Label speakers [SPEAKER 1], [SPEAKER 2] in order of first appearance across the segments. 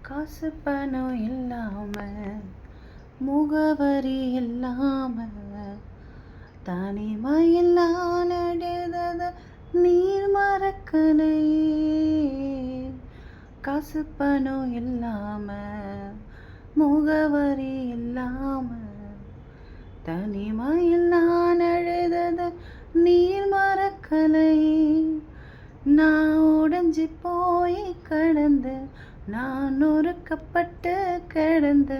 [SPEAKER 1] காசு பணம் இல்லாம முகவரி இல்லாம தனிமையில் நான் அழுதத நீர் மறக்கலையே. காசு பணம் இல்லாம முகவரி இல்லாம தனிமையில் நான் அழுதத நீர் மறக்கலையே. நான் உடைஞ்சி போய் கடந்த, நான் நொறுக்கப்பட்டு கிடந்த,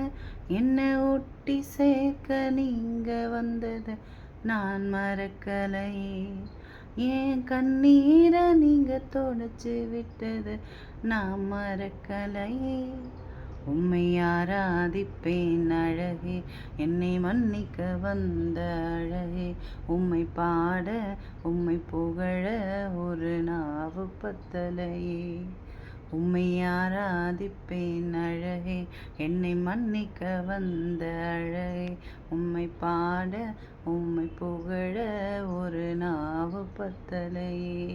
[SPEAKER 1] என்னை ஒட்டி சேர்க்க நீங்க வந்தத நான் மறக்கலையே. என் கண்ணீரை நீங்க தொடச்சு விட்டது நான் மறக்கலையே. உம்மை ஆராதிப்பேன் அழகே, என்னை மன்னிக்க வந்த அழகே. உம்மை பாட உம்மை புகழ ஒரு நாவு பத்தலையே. உம்மை ஆராதிப்பேன் அழகே, என்னை மன்னிக்க வந்த அழகே. உம்மை பாட உம்மை புகழ ஒரு நாவு பத்தலையே.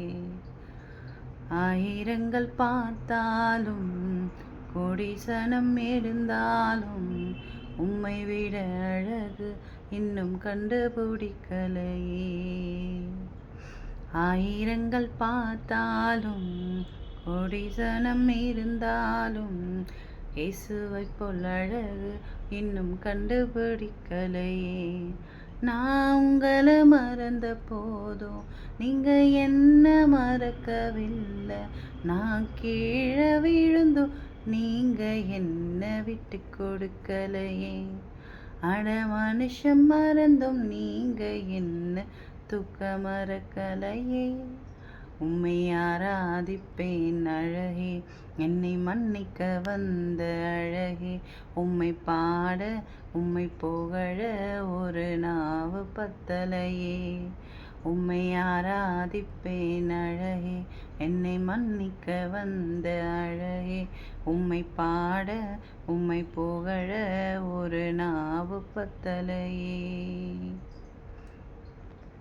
[SPEAKER 1] ஆயிரங்கள் பார்த்தாலும் கோடிசனம் இருந்தாலும் உம்மை விட அழகு இன்னும் கண்டுபிடிக்கலையே. ஆயிரங்கள் பார்த்தாலும் கோடிசனம் இருந்தாலும் இயேசுவை போல் அழகு இன்னும் கண்டுபிடிக்கலையே. நான் உங்களை மறந்த போதும் நீங்க என்ன மறக்கவில்லை. நான் கீழே விழுந்தும் நீங்க என்ன விட்டு கொடுக்கலையே. அட மனுஷன் மறந்தும் நீங்க என்ன தூக்க மறக்கலையே. உம்மை ஆராதிப்பேன் அழகே, என்னை மன்னிக்க வந்த அழகே. உம்மை பாட உம்மை புகழ ஒரு நாவு பத்தலையே. உம்மை ஆராதிப்பேன் அழகே, என்னை மன்னிக்க வந்த அழகே. உம்மை பாட உம்மை புகழ ஒரு நாவு பத்தலையே.